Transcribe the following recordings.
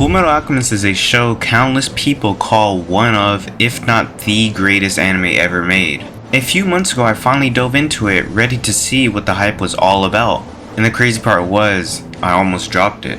Fullmetal Alchemist is a show countless people call one of, if not the greatest anime ever made. A few months ago I finally dove into it, ready to see what the hype was all about. And the crazy part was, I almost dropped it.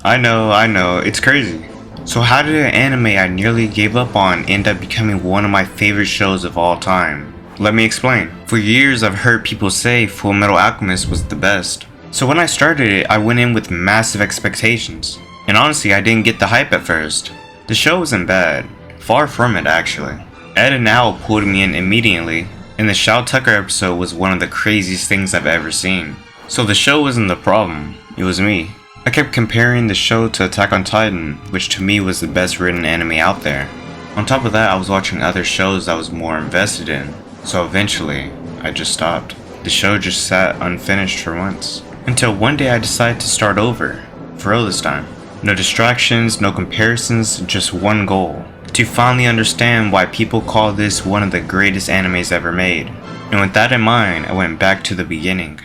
I know, it's crazy. So how did an anime I nearly gave up on end up becoming one of my favorite shows of all time? Let me explain. For years I've heard people say Fullmetal Alchemist was the best. So when I started it, I went in with massive expectations. And honestly, I didn't get the hype at first. The show wasn't bad. Far from it, actually. Ed and Al pulled me in immediately, and the Shao Tucker episode was one of the craziest things I've ever seen. So the show wasn't the problem, it was me. I kept comparing the show to Attack on Titan, which to me was the best written anime out there. On top of that, I was watching other shows I was more invested in, so eventually, I just stopped. The show just sat unfinished for months. Until one day I decided to start over, for real this time. No distractions, no comparisons, just one goal. To finally understand why people call this one of the greatest animes ever made. And with that in mind, I went back to the beginning.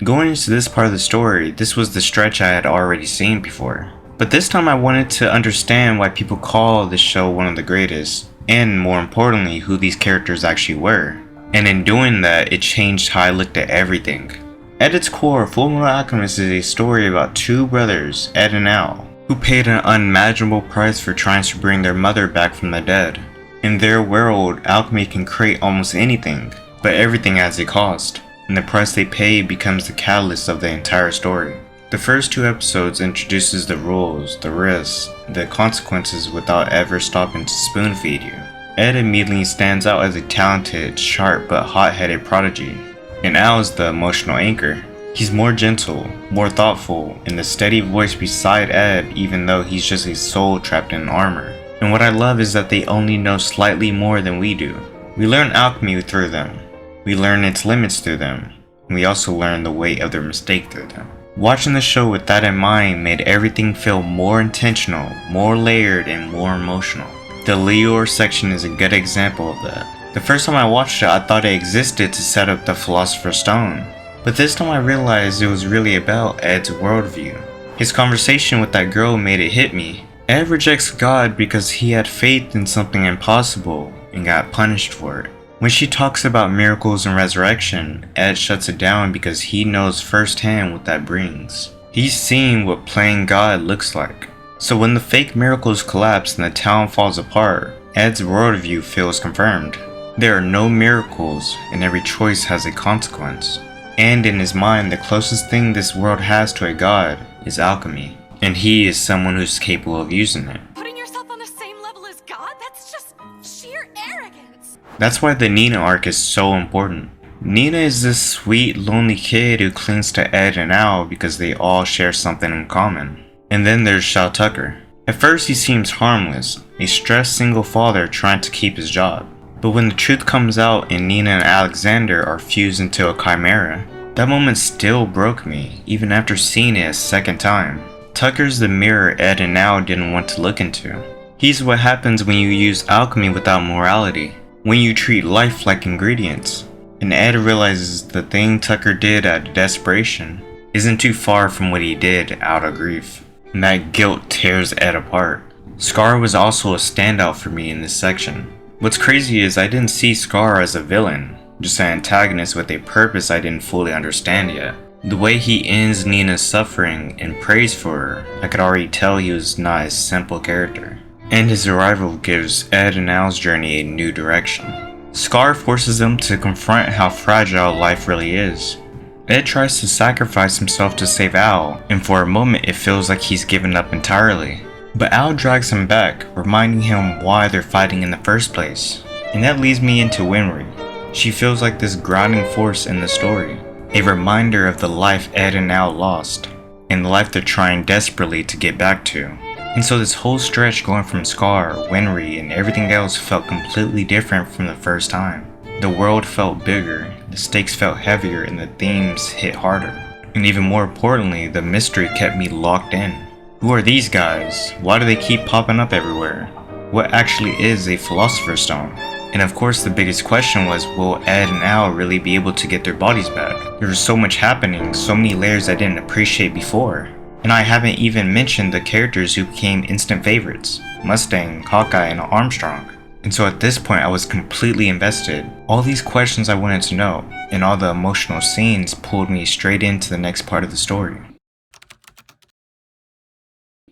Going into this part of the story, this was the stretch I had already seen before. But this time I wanted to understand why people call this show one of the greatest, and more importantly, who these characters actually were. And in doing that, it changed how I looked at everything. At its core, Fullmetal Alchemist is a story about two brothers, Ed and Al, who paid an unimaginable price for trying to bring their mother back from the dead. In their world, alchemy can create almost anything, but everything has a cost, and the price they pay becomes the catalyst of the entire story. The first two episodes introduces the rules, the risks, the consequences without ever stopping to spoon feed you. Ed immediately stands out as a talented, sharp but hot-headed prodigy. And Al is the emotional anchor. He's more gentle, more thoughtful, and the steady voice beside Ed even though he's just a soul trapped in armor. And what I love is that they only know slightly more than we do. We learn alchemy through them. We learn its limits through them. And we also learn the weight of their mistake through them. Watching the show with that in mind made everything feel more intentional, more layered, and more emotional. The Lior section is a good example of that. The first time I watched it, I thought it existed to set up the Philosopher's Stone. But this time I realized it was really about Ed's worldview. His conversation with that girl made it hit me. Ed rejects God because he had faith in something impossible and got punished for it. When she talks about miracles and resurrection, Ed shuts it down because he knows firsthand what that brings. He's seen what playing God looks like. So when the fake miracles collapse and the town falls apart, Ed's worldview feels confirmed. There are no miracles, and every choice has a consequence. And in his mind, the closest thing this world has to a god is alchemy. And he is someone who's capable of using it. Putting yourself on the same level as God? That's just sheer arrogance. That's why the Nina arc is so important. Nina is this sweet, lonely kid who clings to Ed and Al because they all share something in common. And then there's Shao Tucker. At first he seems harmless, a stressed single father trying to keep his job. But when the truth comes out and Nina and Alexander are fused into a chimera, that moment still broke me, even after seeing it a second time. Tucker's the mirror Ed and Al didn't want to look into. He's what happens when you use alchemy without morality, when you treat life like ingredients. And Ed realizes the thing Tucker did out of desperation isn't too far from what he did out of grief. And that guilt tears Ed apart. Scar was also a standout for me in this section. What's crazy is I didn't see Scar as a villain, just an antagonist with a purpose I didn't fully understand yet. The way he ends Nina's suffering and prays for her, I could already tell he was not a simple character. And his arrival gives Ed and Al's journey a new direction. Scar forces them to confront how fragile life really is. Ed tries to sacrifice himself to save Al, and for a moment it feels like he's given up entirely. But Al drags him back, reminding him why they're fighting in the first place. And that leads me into Winry. She feels like this grounding force in the story, a reminder of the life Ed and Al lost, and the life they're trying desperately to get back to. And so this whole stretch going from Scar, Winry, and everything else felt completely different from the first time. The world felt bigger, the stakes felt heavier, and the themes hit harder. And even more importantly, the mystery kept me locked in. Who are these guys? Why do they keep popping up everywhere? What actually is a Philosopher's Stone? And of course the biggest question was, will Ed and Al really be able to get their bodies back? There was so much happening, so many layers I didn't appreciate before. And I haven't even mentioned the characters who became instant favorites, Mustang, Hawkeye, and Armstrong. And so at this point I was completely invested. All these questions I wanted to know, and all the emotional scenes pulled me straight into the next part of the story.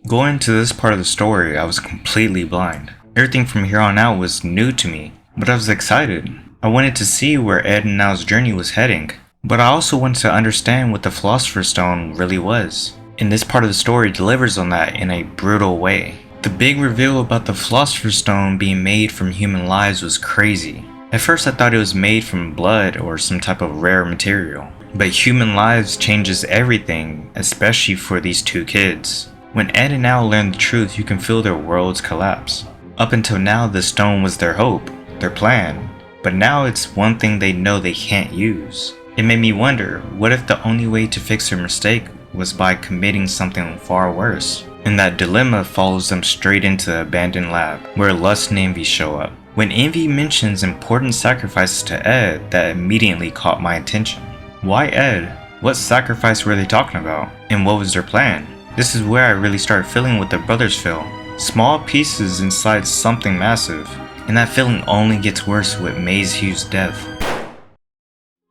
Going to this part of the story, I was completely blind. Everything from here on out was new to me, but I was excited. I wanted to see where Ed and Al's journey was heading, but I also wanted to understand what the Philosopher's Stone really was. And this part of the story delivers on that in a brutal way. The big reveal about the Philosopher's Stone being made from human lives was crazy. At first I thought it was made from blood or some type of rare material. But human lives changes everything, especially for these two kids. When Ed and Al learn the truth, you can feel their worlds collapse. Up until now, the stone was their hope, their plan. But now it's one thing they know they can't use. It made me wonder, what if the only way to fix their mistake was by committing something far worse? And that dilemma follows them straight into the abandoned lab, where lust and envy show up. When Envy mentions important sacrifices to Ed, that immediately caught my attention. Why Ed? What sacrifice were they talking about? And what was their plan? This is where I really started feeling what the brothers feel. Small pieces inside something massive. And that feeling only gets worse with Maze Hughes' death.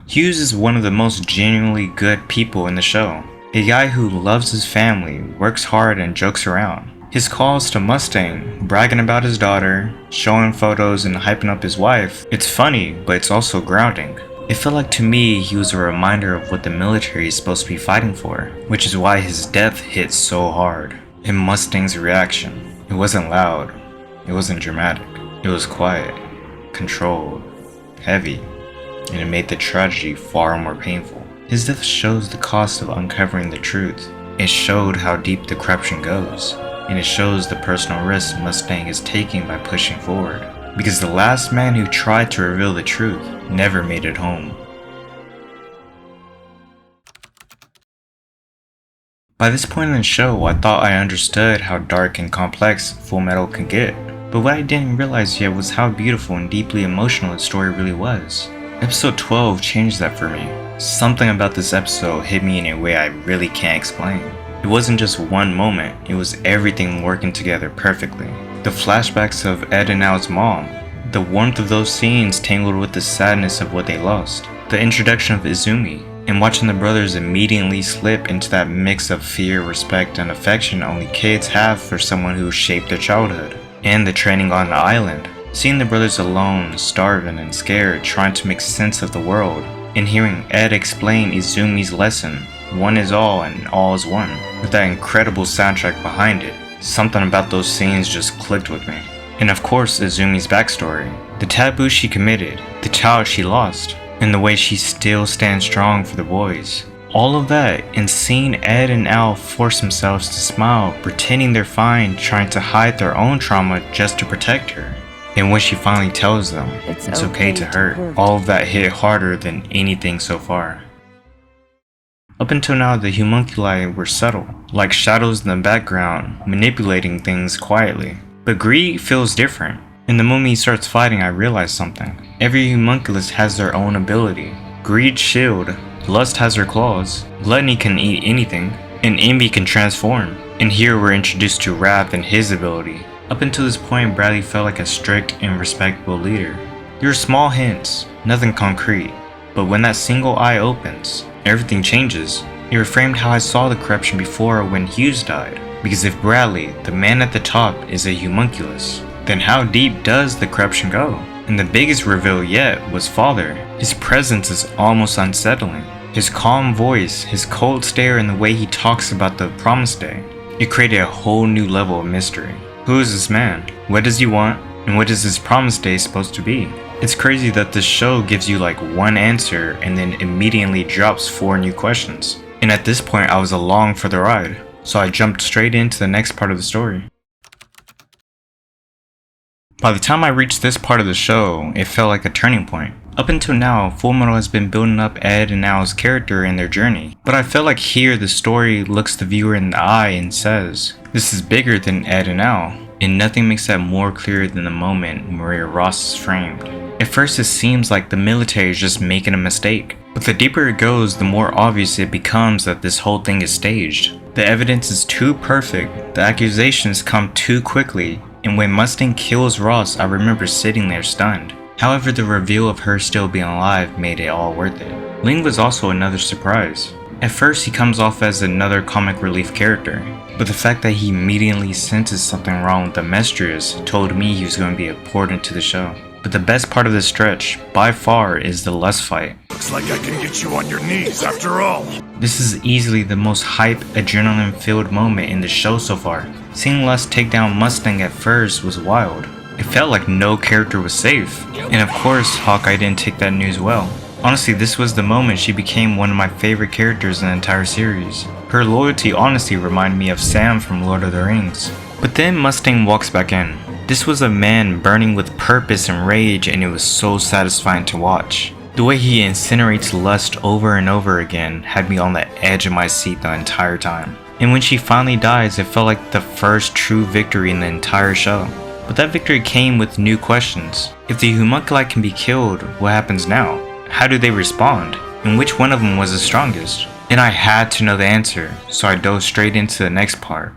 Hughes is one of the most genuinely good people in the show. A guy who loves his family, works hard, and jokes around. His calls to Mustang, bragging about his daughter, showing photos and hyping up his wife, it's funny, but it's also grounding. It felt like to me he was a reminder of what the military is supposed to be fighting for, which is why his death hit so hard. And Mustang's reaction, it wasn't loud, it wasn't dramatic, it was quiet, controlled, heavy, and it made the tragedy far more painful. His death shows the cost of uncovering the truth. It showed how deep the corruption goes, and it shows the personal risk Mustang is taking by pushing forward. Because the last man who tried to reveal the truth never made it home. By this point in the show, I thought I understood how dark and complex Fullmetal can get, but what I didn't realize yet was how beautiful and deeply emotional the story really was. Episode 12 changed that for me. Something about this episode hit me in a way I really can't explain. It wasn't just one moment, it was everything working together perfectly. The flashbacks of Ed and Al's mom, the warmth of those scenes tangled with the sadness of what they lost, the introduction of Izumi, and watching the brothers immediately slip into that mix of fear, respect, and affection only kids have for someone who shaped their childhood, and the training on the island. Seeing the brothers alone, starving and scared, trying to make sense of the world, and hearing Ed explain Izumi's lesson, one is all and all is one, with that incredible soundtrack behind it, something about those scenes just clicked with me. And of course Izumi's backstory, the taboo she committed, the child she lost, and the way she still stands strong for the boys. All of that, and seeing Ed and Al force themselves to smile, pretending they're fine, trying to hide their own trauma just to protect her. And when she finally tells them, it's okay to hurt, all of that hit harder than anything so far. Up until now, the homunculi were subtle, like shadows in the background, manipulating things quietly. But greed feels different. In the moment he starts fighting, I realized something. Every homunculus has their own ability. Greed shield, lust has her claws, gluttony can eat anything, and envy can transform. And here we're introduced to Wrath and his ability. Up until this point, Bradley felt like a strict and respectable leader. There were small hints, nothing concrete, but when that single eye opens, everything changes. It reframed how I saw the corruption before when Hughes died. Because if Bradley, the man at the top, is a homunculus, then how deep does the corruption go? And the biggest reveal yet was Father. His presence is almost unsettling. His calm voice, his cold stare, and the way he talks about the promise day. It created a whole new level of mystery. Who is this man? What does he want? And what is his promise day supposed to be? It's crazy that this show gives you like one answer and then immediately drops 4 new questions. And at this point I was along for the ride, so I jumped straight into the next part of the story. By the time I reached this part of the show, it felt like a turning point. Up until now, Fullmetal has been building up Ed and Al's character and their journey, but I feel like here the story looks the viewer in the eye and says, this is bigger than Ed and Al. and nothing makes that more clear than the moment Maria Ross is framed. At first it seems like the military is just making a mistake, but the deeper it goes, the more obvious it becomes that this whole thing is staged. The evidence is too perfect, the accusations come too quickly, and when Mustang kills Ross, I remember sitting there stunned. However, the reveal of her still being alive made it all worth it. Ling was also another surprise. At first he comes off as another comic relief character, but the fact that he immediately senses something wrong with the mistress told me he was going to be important to the show. But the best part of this stretch, by far, is the Lust fight. Looks like I can get you on your knees after all. This is easily the most hype, adrenaline-filled moment in the show so far. Seeing Lust take down Mustang at first was wild. It felt like no character was safe. And of course, Hawkeye didn't take that news well. Honestly, this was the moment she became one of my favorite characters in the entire series. Her loyalty honestly reminded me of Sam from Lord of the Rings. But then Mustang walks back in. This was a man burning with purpose and rage, and it was so satisfying to watch. The way he incinerates Lust over and over again had me on the edge of my seat the entire time. And when she finally dies, it felt like the first true victory in the entire show. But that victory came with new questions. If the homunculi can be killed, what happens now? How do they respond? And which one of them was the strongest? And I had to know the answer, so I dove straight into the next part.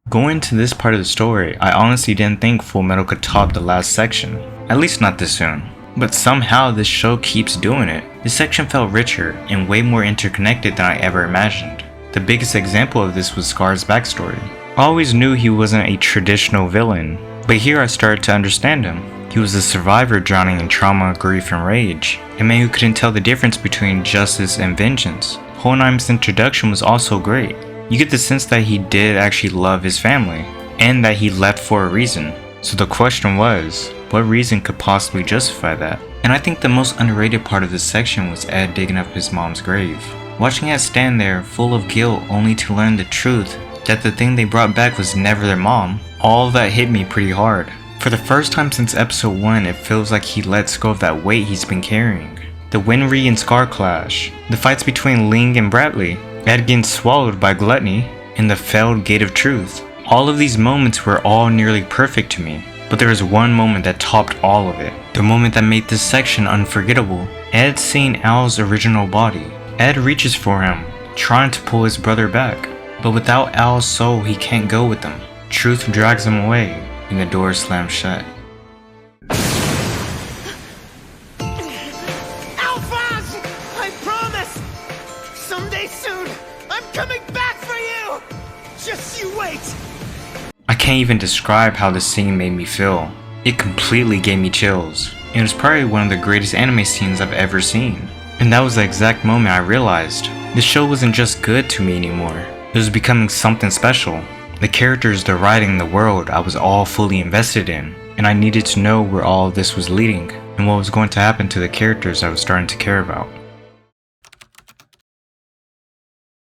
Going to this part of the story, I honestly didn't think Fullmetal could top the last section, at least not this soon. But somehow this show keeps doing it. This section felt richer and way more interconnected than I ever imagined. The biggest example of this was Scar's backstory. I always knew he wasn't a traditional villain, but here I started to understand him. He was a survivor drowning in trauma, grief, and rage, a man who couldn't tell the difference between justice and vengeance. Hohenheim's introduction was also great. You get the sense that he did actually love his family, and that he left for a reason. So the question was, what reason could possibly justify that? And I think the most underrated part of this section was Ed digging up his mom's grave. Watching Ed stand there, full of guilt, only to learn the truth that the thing they brought back was never their mom, all of that hit me pretty hard. For the first time since episode 1, it feels like he lets go of that weight he's been carrying. The Winry and Scar clash, the fights between Ling and Bradley, Ed getting swallowed by gluttony, and the failed Gate of Truth. All of these moments were all nearly perfect to me, but there was one moment that topped all of it. The moment that made this section unforgettable. Ed seeing Al's original body. Ed reaches for him, trying to pull his brother back, but without Al's soul he can't go with them. Truth drags him away, and the door slams shut. I can't even describe how this scene made me feel. It completely gave me chills. It was probably one of the greatest anime scenes I've ever seen. And that was the exact moment I realized the show wasn't just good to me anymore. It was becoming something special. The characters, the writing, the world I was all fully invested in. And I needed to know where all of this was leading and what was going to happen to the characters I was starting to care about.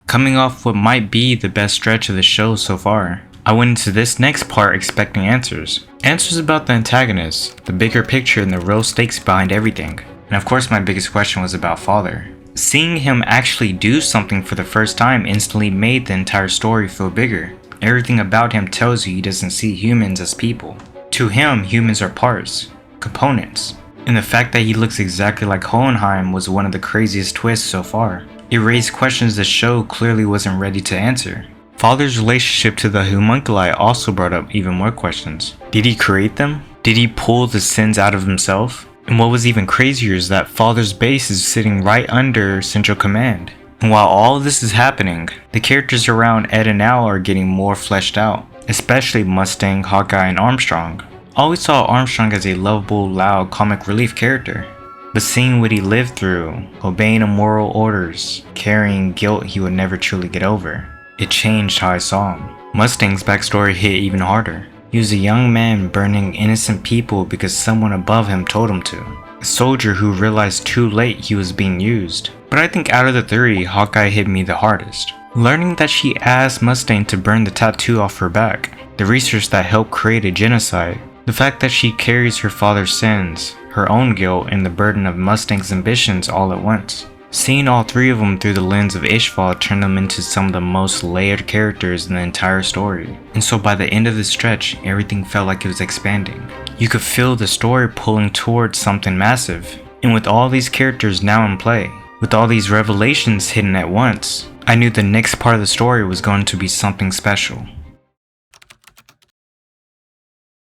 Coming off what might be the best stretch of the show so far, I went into this next part expecting answers. Answers about the antagonist, the bigger picture, and the real stakes behind everything. And of course my biggest question was about Father. Seeing him actually do something for the first time instantly made the entire story feel bigger. Everything about him tells you he doesn't see humans as people. To him, humans are parts, components. And the fact that he looks exactly like Hohenheim was one of the craziest twists so far. It raised questions the show clearly wasn't ready to answer. Father's relationship to the homunculi also brought up even more questions. Did he create them? Did he pull the sins out of himself? And what was even crazier is that Father's base is sitting right under Central Command. And while all of this is happening, the characters around Ed and Al are getting more fleshed out, especially Mustang, Hawkeye, and Armstrong. I always saw Armstrong as a lovable, loud, comic relief character. But seeing what he lived through, obeying immoral orders, carrying guilt he would never truly get over, it changed how I saw him. Mustang's backstory hit even harder. He was a young man burning innocent people because someone above him told him to. A soldier who realized too late he was being used. But I think out of the three, Hawkeye hit me the hardest. Learning that she asked Mustang to burn the tattoo off her back, the research that helped create a genocide, the fact that she carries her father's sins, her own guilt, and the burden of Mustang's ambitions all at once. Seeing all three of them through the lens of Ishval turned them into some of the most layered characters in the entire story. And so by the end of the stretch, everything felt like it was expanding. You could feel the story pulling towards something massive. And with all these characters now in play, with all these revelations hidden at once, I knew the next part of the story was going to be something special.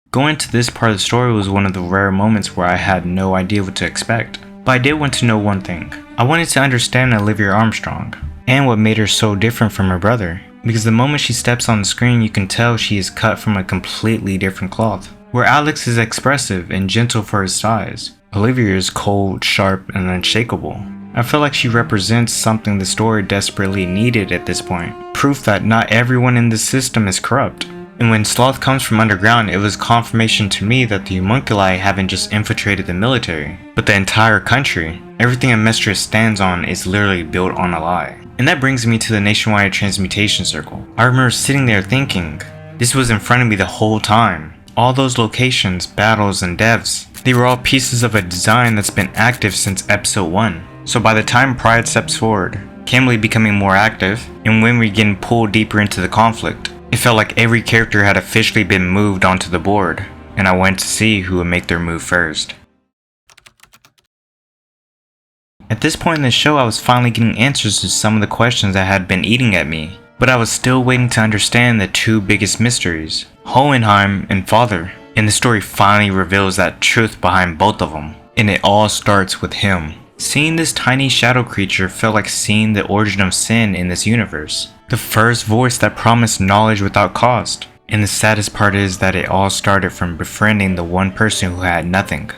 Going to this part of the story was one of the rare moments where I had no idea what to expect. But I did want to know one thing. I wanted to understand Olivia Armstrong, and what made her so different from her brother. Because the moment she steps on the screen, you can tell she is cut from a completely different cloth. Where Alex is expressive and gentle for his size, Olivia is cold, sharp, and unshakable. I feel like she represents something the story desperately needed at this point. Proof that not everyone in the system is corrupt. And when Sloth comes from underground, it was confirmation to me that the homunculi haven't just infiltrated the military, but the entire country. Everything a mistress stands on is literally built on a lie. And that brings me to the nationwide transmutation circle. I remember sitting there thinking, this was in front of me the whole time. All those locations, battles, and devs, they were all pieces of a design that's been active since episode 1. So by the time Pride steps forward, Kimberly becoming more active, and Winry getting pulled deeper into the conflict, it felt like every character had officially been moved onto the board, and I went to see who would make their move first. At this point in the show, I was finally getting answers to some of the questions that had been eating at me, but I was still waiting to understand the two biggest mysteries, Hohenheim and Father, and the story finally reveals that truth behind both of them, and it all starts with him. Seeing this tiny shadow creature felt like seeing the origin of sin in this universe. The first voice that promised knowledge without cost. And the saddest part is that it all started from befriending the one person who had nothing,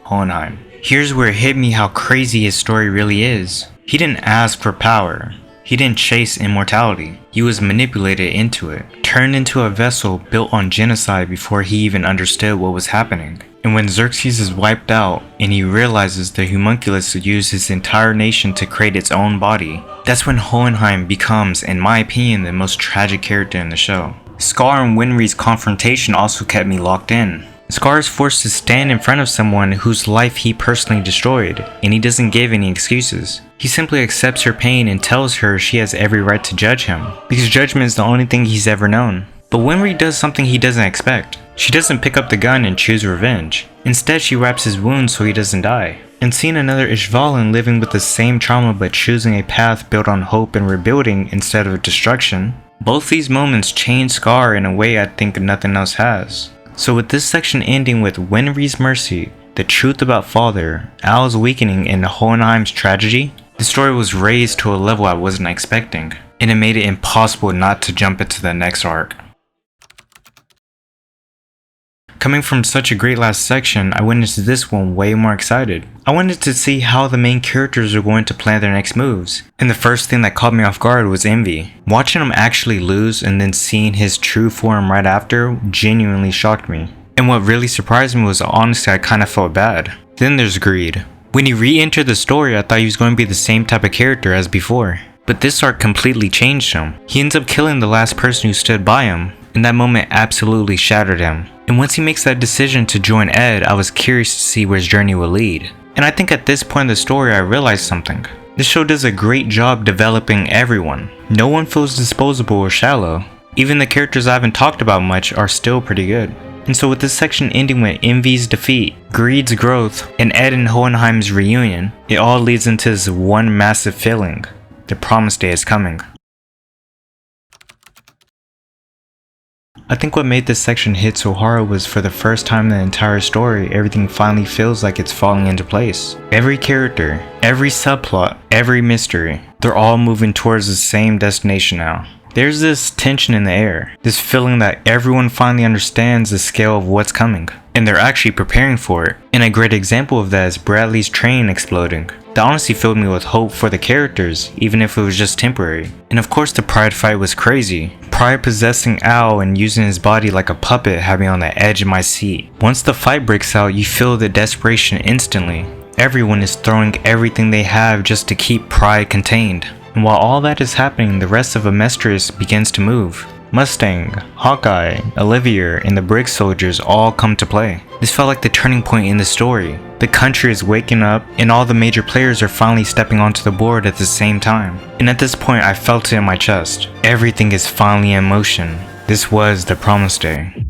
Hohenheim. Here's where it hit me how crazy his story really is. He didn't ask for power. He didn't chase immortality. He was manipulated into it, turned into a vessel built on genocide before he even understood what was happening. And when Xerxes is wiped out and he realizes the homunculus used his entire nation to create its own body, that's when Hohenheim becomes, in my opinion, the most tragic character in the show. Scar and Winry's confrontation also kept me locked in. Scar is forced to stand in front of someone whose life he personally destroyed, and he doesn't give any excuses. He simply accepts her pain and tells her she has every right to judge him, because judgment is the only thing he's ever known. But Winry does something he doesn't expect. She doesn't pick up the gun and choose revenge. Instead, she wraps his wounds so he doesn't die. And seeing another Ishvalan living with the same trauma but choosing a path built on hope and rebuilding instead of destruction, both these moments change Scar in a way I think nothing else has. So with this section ending with Winry's mercy, the truth about Father, Al's weakening, and Hohenheim's tragedy, the story was raised to a level I wasn't expecting, and it made it impossible not to jump into the next arc. Coming from such a great last section, I went into this one way more excited. I wanted to see how the main characters are going to plan their next moves, and the first thing that caught me off guard was Envy. Watching him actually lose and then seeing his true form right after genuinely shocked me. And what really surprised me was honestly I kinda felt bad. Then there's Greed. When he re-entered the story, I thought he was going to be the same type of character as before. But this arc completely changed him. He ends up killing the last person who stood by him, and that moment absolutely shattered him. And once he makes that decision to join Ed, I was curious to see where his journey will lead. And I think at this point in the story I realized something. This show does a great job developing everyone. No one feels disposable or shallow. Even the characters I haven't talked about much are still pretty good. And so with this section ending with Envy's defeat, Greed's growth, and Ed and Hohenheim's reunion, it all leads into this one massive feeling. The promised day is coming. I think what made this section hit so hard was for the first time in the entire story, everything finally feels like it's falling into place. Every character, every subplot, every mystery, they're all moving towards the same destination now. There's this tension in the air, this feeling that everyone finally understands the scale of what's coming, and they're actually preparing for it. And a great example of that is Bradley's train exploding. That honestly filled me with hope for the characters, even if it was just temporary. And of course the Pride fight was crazy. Pride possessing Al and using his body like a puppet had me on the edge of my seat. Once the fight breaks out, you feel the desperation instantly. Everyone is throwing everything they have just to keep Pride contained. And while all that is happening, the rest of Amestris begins to move. Mustang, Hawkeye, Olivia, and the Brig soldiers all come to play. This felt like the turning point in the story. The country is waking up, and all the major players are finally stepping onto the board at the same time. And at this point, I felt it in my chest. Everything is finally in motion. This was the promised day.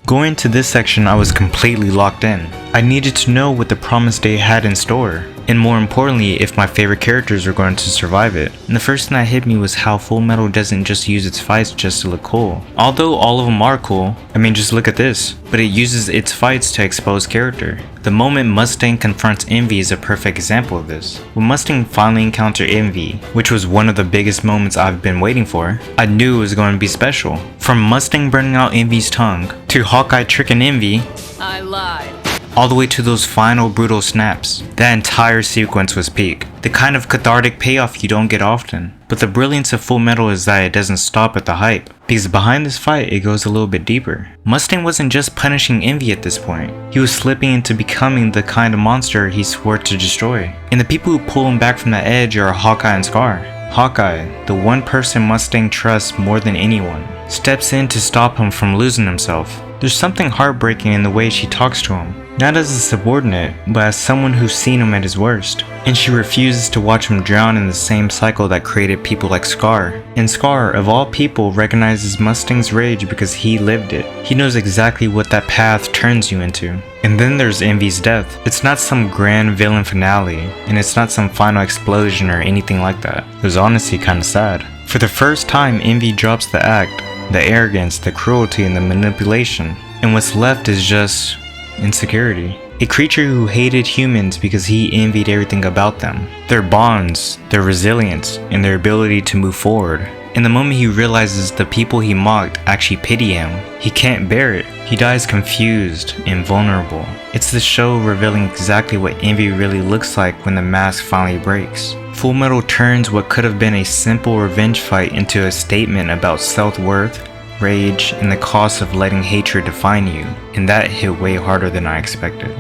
Going into this section, I was completely locked in. I needed to know what the promised day had in store, and more importantly, if my favorite characters were going to survive it. And the first thing that hit me was how Fullmetal doesn't just use its fights just to look cool. Although all of them are cool, I mean just look at this, but it uses its fights to expose character. The moment Mustang confronts Envy is a perfect example of this. When Mustang finally encountered Envy, which was one of the biggest moments I've been waiting for, I knew it was going to be special. From Mustang burning out Envy's tongue, to Hawkeye tricking Envy, I lied. all the way to those final brutal snaps. That entire sequence was peak. The kind of cathartic payoff you don't get often. But the brilliance of Fullmetal is that it doesn't stop at the hype, because behind this fight it goes a little bit deeper. Mustang wasn't just punishing Envy at this point, he was slipping into becoming the kind of monster he swore to destroy. And the people who pull him back from that edge are Hawkeye and Scar. Hawkeye, the one person Mustang trusts more than anyone, steps in to stop him from losing himself. There's something heartbreaking in the way she talks to him, not as a subordinate, but as someone who's seen him at his worst. And she refuses to watch him drown in the same cycle that created people like Scar. And Scar, of all people, recognizes Mustang's rage because he lived it. He knows exactly what that path turns you into. And then there's Envy's death. It's not some grand villain finale, and it's not some final explosion or anything like that. It was honestly kinda sad. For the first time, Envy drops the act, the arrogance, the cruelty, and the manipulation. And what's left is just insecurity. A creature who hated humans because he envied everything about them. Their bonds, their resilience, and their ability to move forward. And the moment he realizes the people he mocked actually pity him, he can't bear it. He dies confused and vulnerable. It's the show revealing exactly what envy really looks like when the mask finally breaks. Fullmetal turns what could have been a simple revenge fight into a statement about self-worth, rage, and the cost of letting hatred define you, and that hit way harder than I expected.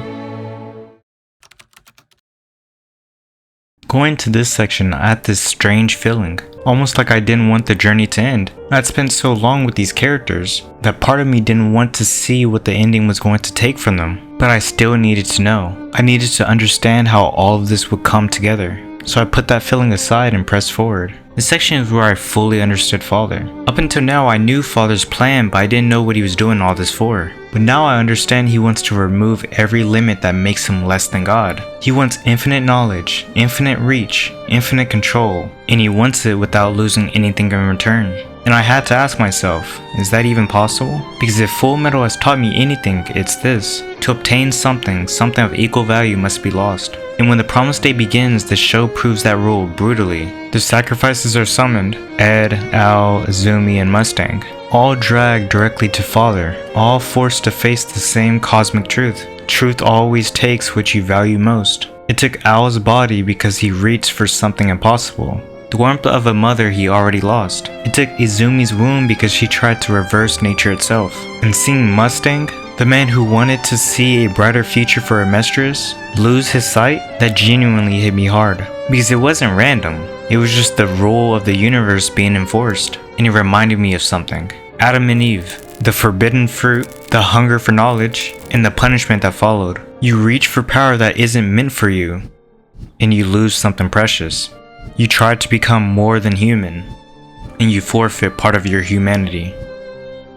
Going to this section, I had this strange feeling, almost like I didn't want the journey to end. I'd spent so long with these characters that part of me didn't want to see what the ending was going to take from them, but I still needed to know. I needed to understand how all of this would come together. So I put that feeling aside and pressed forward. This section is where I fully understood Father. Up until now, I knew Father's plan, but I didn't know what he was doing all this for. But now I understand he wants to remove every limit that makes him less than God. He wants infinite knowledge, infinite reach, infinite control, and he wants it without losing anything in return. And I had to ask myself, is that even possible? Because if Fullmetal has taught me anything, it's this. To obtain something of equal value must be lost. And when the promised day begins, the show proves that rule brutally. The sacrifices are summoned, Ed, Al, Azumi, and Mustang, all dragged directly to Father, all forced to face the same cosmic truth. Truth always takes what you value most. It took Al's body because he reached for something impossible. The warmth of a mother he already lost. It took Izumi's womb because she tried to reverse nature itself. And seeing Mustang, the man who wanted to see a brighter future for her mistress, lose his sight, that genuinely hit me hard. Because it wasn't random, it was just the rule of the universe being enforced. And it reminded me of something. Adam and Eve, the forbidden fruit, the hunger for knowledge, and the punishment that followed. You reach for power that isn't meant for you, and you lose something precious. You try to become more than human, and you forfeit part of your humanity.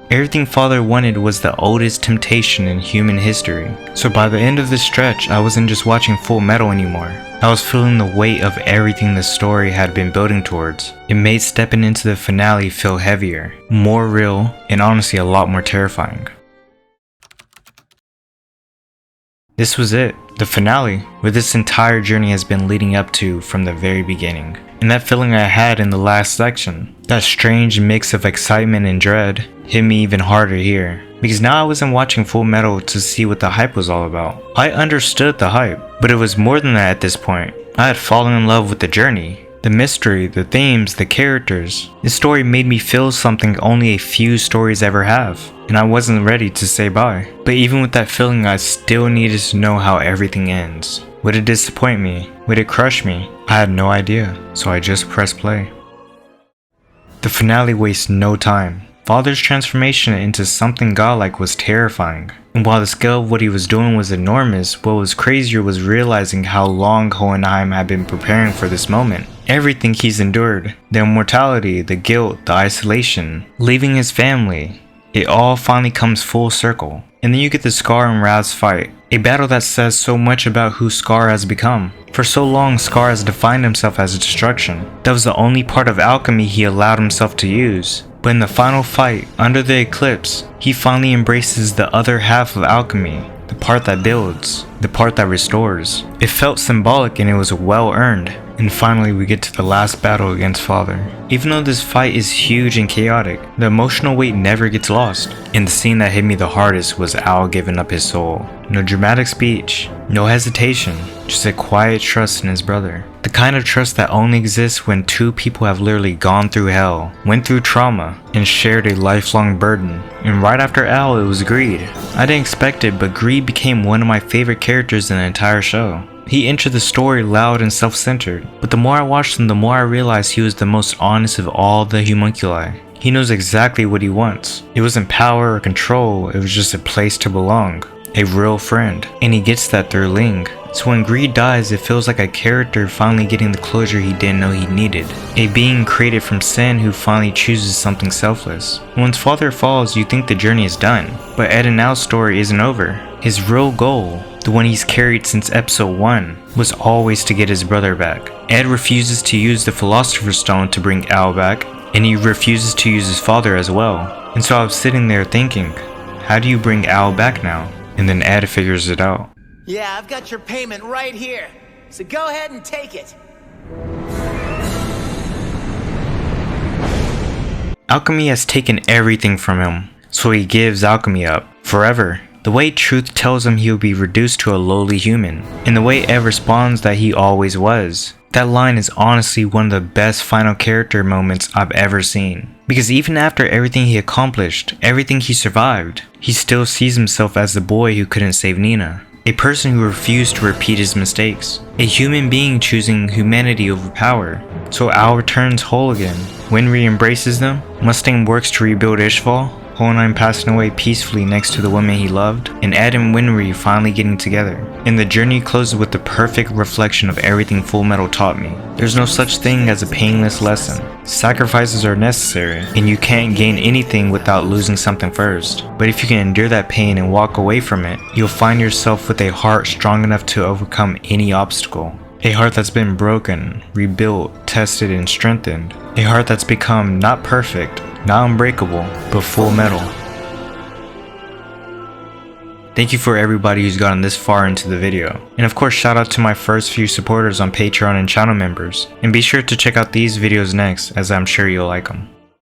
Everything Father wanted was the oldest temptation in human history. So by the end of this stretch, I wasn't just watching Fullmetal anymore. I was feeling the weight of everything the story had been building towards. It made stepping into the finale feel heavier, more real, and honestly a lot more terrifying. This was it, the finale, where this entire journey has been leading up to from the very beginning. And that feeling I had in the last section, that strange mix of excitement and dread, hit me even harder here. Because now I wasn't watching Fullmetal to see what the hype was all about. I understood the hype, but it was more than that at this point. I had fallen in love with the journey. The mystery, the themes, the characters. This story made me feel something only a few stories ever have, and I wasn't ready to say bye. But even with that feeling, I still needed to know how everything ends. Would it disappoint me? Would it crush me? I had no idea, so I just pressed play. The finale wastes no time. Father's transformation into something godlike was terrifying. And while the scale of what he was doing was enormous, what was crazier was realizing how long Hohenheim had been preparing for this moment. Everything he's endured, the immortality, the guilt, the isolation, leaving his family, it all finally comes full circle. And then you get the Scar and Raz fight, a battle that says so much about who Scar has become. For so long, Scar has defined himself as destruction. That was the only part of alchemy he allowed himself to use. But in the final fight, under the eclipse, he finally embraces the other half of alchemy, the part that builds, the part that restores. It felt symbolic and it was well earned. And finally we get to the last battle against Father. Even though this fight is huge and chaotic, the emotional weight never gets lost. And the scene that hit me the hardest was Al giving up his soul. No dramatic speech, no hesitation, just a quiet trust in his brother. The kind of trust that only exists when two people have literally gone through hell, went through trauma, and shared a lifelong burden. And right after Al, it was Greed. I didn't expect it, but Greed became one of my favorite characters in the entire show. He entered the story loud and self-centered, but the more I watched him, the more I realized he was the most honest of all the homunculi. He knows exactly what he wants. It wasn't power or control, it was just a place to belong. A real friend. And he gets that through Ling. So when Greed dies, it feels like a character finally getting the closure he didn't know he needed. A being created from sin who finally chooses something selfless. Once Father falls, you think the journey is done. But Ed and Al's story isn't over. His real goal, the one he's carried since episode 1, was always to get his brother back. Ed refuses to use the Philosopher's Stone to bring Al back, and he refuses to use his father as well. And so I was sitting there thinking, how do you bring Al back now? And then Ed figures it out. Yeah, I've got your payment right here. So go ahead and take it. Alchemy has taken everything from him, so he gives alchemy up, forever. The way truth tells him he will be reduced to a lowly human, and the way Ed responds that he always was. That line is honestly one of the best final character moments I've ever seen. Because even after everything he accomplished, everything he survived, he still sees himself as the boy who couldn't save Nina. A person who refused to repeat his mistakes. A human being choosing humanity over power. So Al returns whole again. Winry embraces them. Mustang works to rebuild Ishval. Hohenheim passing away peacefully next to the woman he loved, and Ed and Winry finally getting together. And the journey closes with the perfect reflection of everything Fullmetal taught me. There's no such thing as a painless lesson. Sacrifices are necessary, and you can't gain anything without losing something first. But if you can endure that pain and walk away from it, you'll find yourself with a heart strong enough to overcome any obstacle. A heart that's been broken, rebuilt, tested, and strengthened. A heart that's become not perfect, not unbreakable, but full metal. Thank you for everybody who's gotten this far into the video. And of course, shout out to my first few supporters on Patreon and channel members. And be sure to check out these videos next, as I'm sure you'll like them.